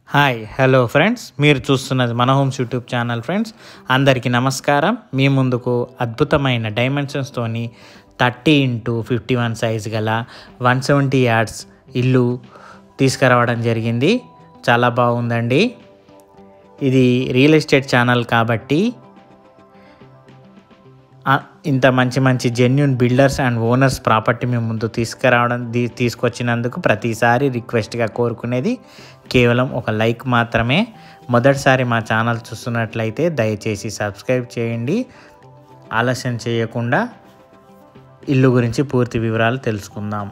Hi hello friends, మీరు చూస్తున్నది మన హోమ్స్ యూట్యూబ్ ఛానల్. ఫ్రెండ్స్ అందరికీ నమస్కారం. మీ ముందుకు అద్భుతమైన డైమెన్షన్స్తోని 30x51 సైజు గల 170 యార్డ్స్ ఇల్లు తీసుకురావడం జరిగింది. చాలా బాగుందండి. ఇది రియల్ ఎస్టేట్ ఛానల్ కాబట్టి ఇంత మంచి genuine builders and owners property మేము ముందు తీసుకొచ్చినందుకు ప్రతిసారి రిక్వెస్ట్గా కోరుకునేది కేవలం ఒక లైక్ మాత్రమే. మొదటిసారి మా ఛానల్ చూస్తున్నట్లయితే దయచేసి సబ్స్క్రైబ్ చేయండి. ఆలస్యం చేయకుండా ఇల్లు గురించి పూర్తి వివరాలు తెలుసుకుందాం.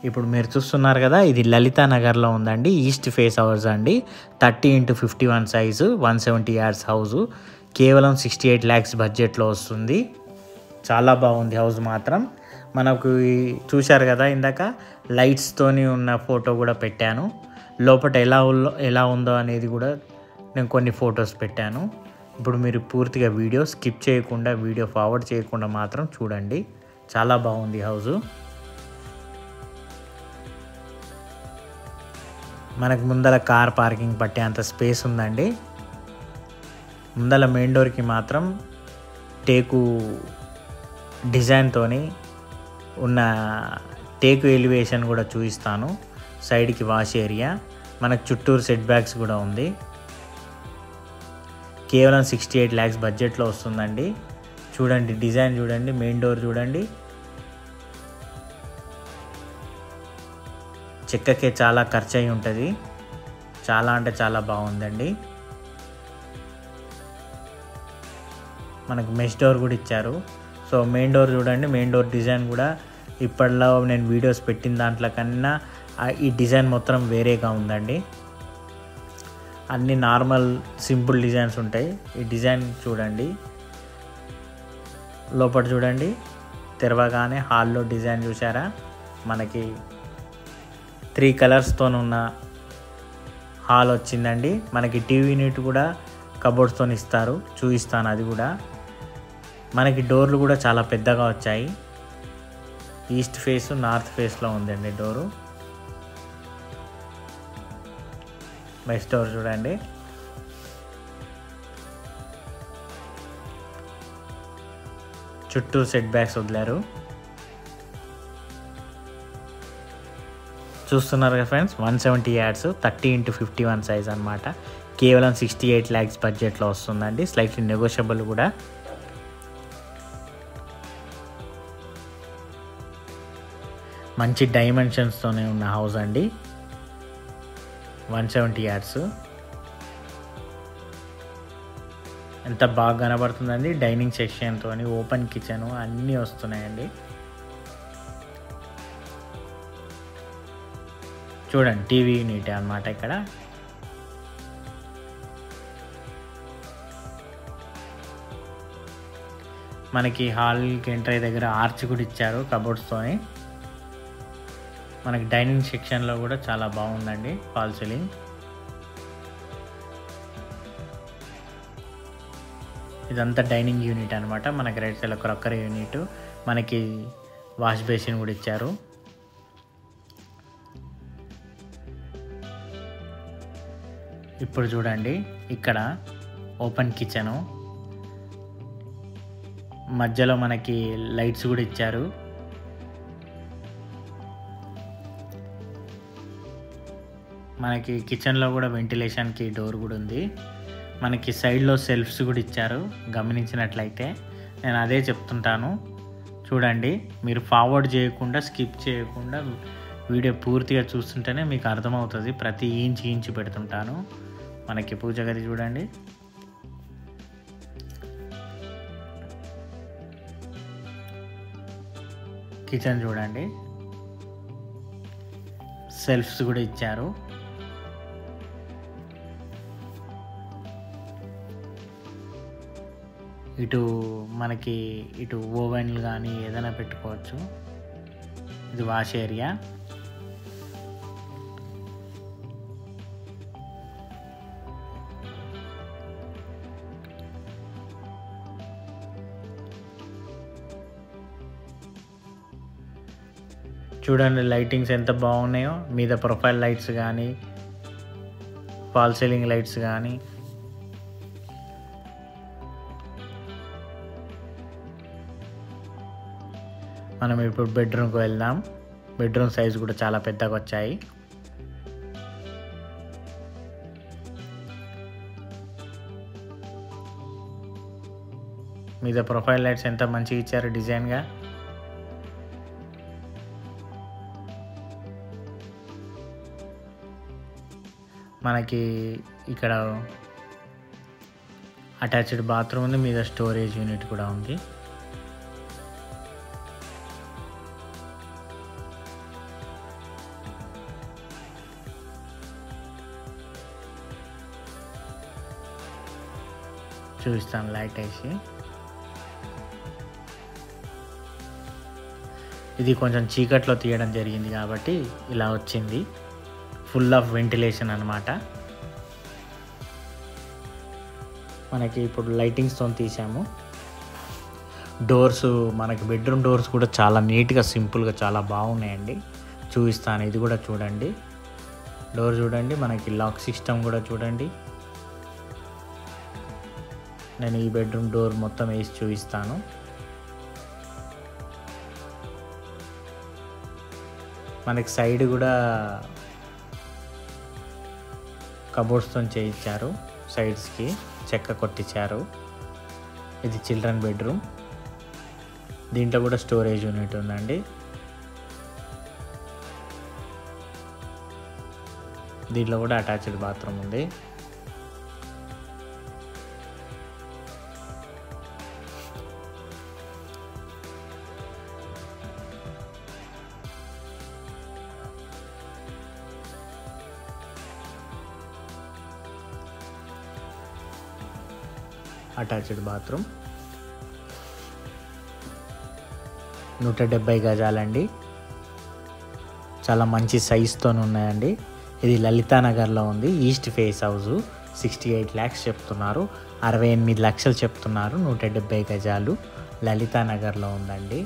ఇప్పుడు మీరు చూస్తున్నారు కదా, ఇది లలితా నగర్లో ఉందండి. ఈస్ట్ ఫేస్ హౌస్ అండి. 30x51 size 170 yards house. కేవలం 68 lakhs బడ్జెట్లో వస్తుంది. చాలా బాగుంది హౌస్ మాత్రం. మనకు చూశారు కదా ఇందాక లైట్స్తోని ఉన్న ఫోటో కూడా పెట్టాను. లోపల ఎలా ఉందో అనేది కూడా నేను కొన్ని ఫొటోస్ పెట్టాను. ఇప్పుడు మీరు పూర్తిగా వీడియో స్కిప్ చేయకుండా, వీడియో ఫార్వర్డ్ చేయకుండా మాత్రం చూడండి. చాలా బాగుంది హౌజు. మనకు ముందర కార్ పార్కింగ్ పట్టే అంత స్పేస్ ఉందండి. ముందర మెయిన్ డోర్కి మాత్రం టేకు డిజైన్తోని ఉన్న టేకు ఎలివేషన్ కూడా చూపిస్తాను. సైడ్కి వాష్ ఏరియా, మనకు చుట్టూరు సెట్ బ్యాక్స్ కూడా ఉంది. కేవలం 68 lakhs బడ్జెట్లో వస్తుందండి. చూడండి డిజైన్ చూడండి, మెయిన్ డోర్ చూడండి. చెక్కకే చాలా ఖర్చు అయి ఉంటుంది. చాలా అంటే చాలా బాగుందండి. మనకు మెష్ డోర్ కూడా ఇచ్చారు. సో మెయిన్ డోర్ చూడండి, మెయిన్ డోర్ డిజైన్ కూడా ఇప్పట్లో నేను వీడియోస్ పెట్టిన దాంట్లో కన్నా ఈ డిజైన్ మొత్తం వేరేగా ఉందండి. అన్ని నార్మల్ సింపుల్ డిజైన్స్ ఉంటాయి. ఈ డిజైన్ చూడండి. లోపల చూడండి, తెరవగానే హాల్లో డిజైన్ చూసారా. మనకి 3 కలర్స్తో ఉన్న హాల్ వచ్చిందండి. మనకి టీవీ యూనిట్ కూడా కబోర్డ్స్తో ఇస్తారు, చూపిస్తాను అది కూడా. మనకి డోర్లు కూడా చాలా పెద్దగా వచ్చాయి. ఈస్ట్ ఫేస్ నార్త్ ఫేస్లో ఉందండి డోరు. వెస్ట్ డోర్ చూడండి. చుట్టూ సెట్ బ్యాక్స్ వదిలారు. చూస్తున్నారు కదా ఫ్రెండ్స్, 170 యార్డ్స్ 30x51 సైజ్ అనమాట. కేవలం 68 lakhs బడ్జెట్లో వస్తుందండి. స్లైట్లీ నెగోషియబుల్ కూడా. మంచి డైమెన్షన్స్తోనే ఉన్న హౌస్ అండి. 170 యార్డ్స్ ఎంత బాగా కనబడుతుందండి. డైనింగ్ సెక్షన్తో ఓపెన్ కిచెన్ అన్నీ వస్తున్నాయండి. చూడండి టీవీ యూనిట్ అన్నమాట. ఇక్కడ మనకి హాల్కి ఎంటర్ అయ్యే దగ్గర ఆర్చ్ కూడా ఇచ్చారు కబోర్డ్స్తోని. మనకి డైనింగ్ సెక్షన్లో కూడా చాలా బాగుందండి ఫాల్ సీలింగ్. ఇదంతా డైనింగ్ యూనిట్ అనమాట. మనకి రైట్ సైడ్లో క్రక్కరీ యూనిట్, మనకి వాష్ బేసిన్ కూడా ఇచ్చారు. ఇప్పుడు చూడండి, ఇక్కడ ఓపెన్ కిచెను, మధ్యలో మనకి లైట్స్ కూడా ఇచ్చారు. మనకి కిచెన్లో కూడా వెంటిలేషన్కి డోర్ కూడా ఉంది. మనకి సైడ్లో సెల్ఫ్స్ కూడా ఇచ్చారు. గమనించినట్లయితే నేను అదే చెప్తుంటాను. చూడండి, మీరు ఫార్వర్డ్ చేయకుండా, స్కిప్ చేయకుండా వీడియో పూర్తిగా చూస్తుంటేనే మీకు అర్థమవుతుంది. ప్రతి ఇంచు పెడుతుంటాను. మనకి పూజ గది చూడండి. కిచెన్ చూడండి, సెల్ఫ్స్ కూడా ఇచ్చారు. మనకి ఇటు ఓవెన్లు కానీ ఏదైనా పెట్టుకోవచ్చు. ఇది వాష్ ఏరియా. చూడండి లైటింగ్స్ ఎంత బాగున్నాయో. మీద ప్రొఫైల్ లైట్స్ కానీ ఫాల్ సీలింగ్ లైట్స్ కానీ, మనం ఇప్పుడు బెడ్రూమ్కి వెళ్దాం. బెడ్రూమ్ సైజ్ కూడా చాలా పెద్దగా వచ్చాయి. మీద ప్రొఫైల్ లైట్స్ ఎంత మంచిగా ఇచ్చారు డిజైన్గా. మనకి ఇక్కడ అటాచ్డ్ బాత్రూమ్ ఉంది, మీద స్టోరేజ్ యూనిట్ కూడా ఉంది. చూపిస్తాను లైట్ వేసి. ఇది కొంచెం చీకట్లో తీయడం జరిగింది కాబట్టి ఇలా వచ్చింది. ఫుల్ ఆఫ్ వెంటిలేషన్ అన్నమాట. మనకి ఇప్పుడు లైటింగ్స్తో తీసాము. డోర్స్, మనకి బెడ్రూమ్ డోర్స్ కూడా చాలా నీట్గా సింపుల్గా చాలా బాగున్నాయండి. చూపిస్తాను, ఇది కూడా చూడండి. డోర్ చూడండి, మనకి లాక్ సిస్టమ్ కూడా చూడండి. నేను ఈ బెడ్రూమ్ డోర్ మొత్తం వేసి చూపిస్తాను. మనకి సైడ్ కూడా కబోర్డ్స్తో చేయించారు, సైడ్స్కి చెక్క కొట్టించారు. ఇది చిల్డ్రన్ బెడ్రూమ్. దీంట్లో కూడా స్టోరేజ్ యూనిట్ ఉందండి. దీంట్లో కూడా అటాచ్డ్ బాత్రూమ్ ఉంది. Attached bathroom 170 గజాలండి. చాలా మంచి సైజ్తో ఉన్నాయండి. ఇది లలితానగర్లో ఉంది. East face house. 68 lakhs చెప్తున్నారు, 68 లక్షలు చెప్తున్నారు. 170 గజాలు లలితానగర్లో ఉందండి.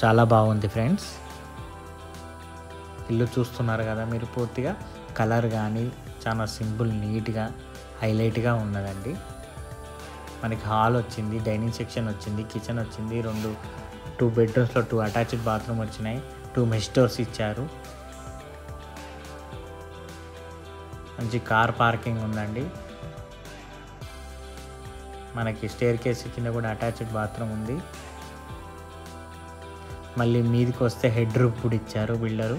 చాలా బాగుంది ఫ్రెండ్స్. ఇల్లు చూస్తున్నారు కదా మీరు. పూర్తిగా కలర్ కానీ చాలా సింపుల్, నీట్గా, హైలైట్గా ఉన్నదండి. మనకి హాల్ వచ్చింది, డైనింగ్ సెక్షన్ వచ్చింది, కిచెన్ వచ్చింది, 2 బెడ్రూమ్స్లో 2 అటాచ్డ్ బాత్రూమ్ వచ్చినాయి, 2 మెష్ డోర్స్ ఇచ్చారు. మంచి కార్ పార్కింగ్ ఉందండి. మనకి స్టేర్ కేస్ కింద కూడా అటాచ్డ్ బాత్రూమ్ ఉంది. మళ్ళీ మీదికి వస్తే హెడ్ రూఫ్ కూడా ఇచ్చారు బిల్డరు.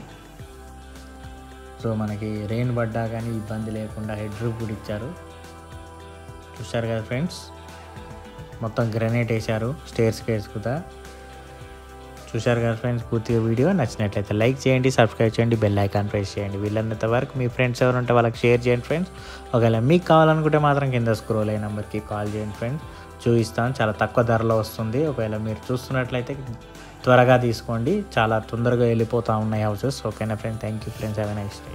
సో మనకి రెయిన్ పడ్డా కానీ ఇబ్బంది లేకుండా హెడ్ రూఫ్ కూడా ఇచ్చారు. చూశారు కదా ఫ్రెండ్స్, మొత్తం గ్రానైట్ వేశారు స్టేర్స్ కేస్ కూడా. చూశారు కదా ఫ్రెండ్స్. పూర్తిగా వీడియో నచ్చినట్లయితే లైక్ చేయండి, సబ్స్క్రైబ్ చేయండి, బెల్ ఐకాన్ ప్రెస్ చేయండి. వీళ్ళంత వరకు మీ ఫ్రెండ్స్ ఎవరు ఉంటే వాళ్ళకి షేర్ చేయండి ఫ్రెండ్స్. ఒకవేళ మీకు కావాలనుకుంటే మాత్రం కింద స్క్రోల్ అయ్యే నెంబర్కి కాల్ చేయండి ఫ్రెండ్స్. చూపిస్తాను, చాలా తక్కువ ధరలో వస్తుంది. ఒకవేళ మీరు చూస్తున్నట్లయితే త్వరగా తీసుకోండి, చాలా తొందరగా వెళ్ళిపోతూ ఉన్నాయి హౌసెస్. ఓకేనా friends, thank you friends, have a nice day.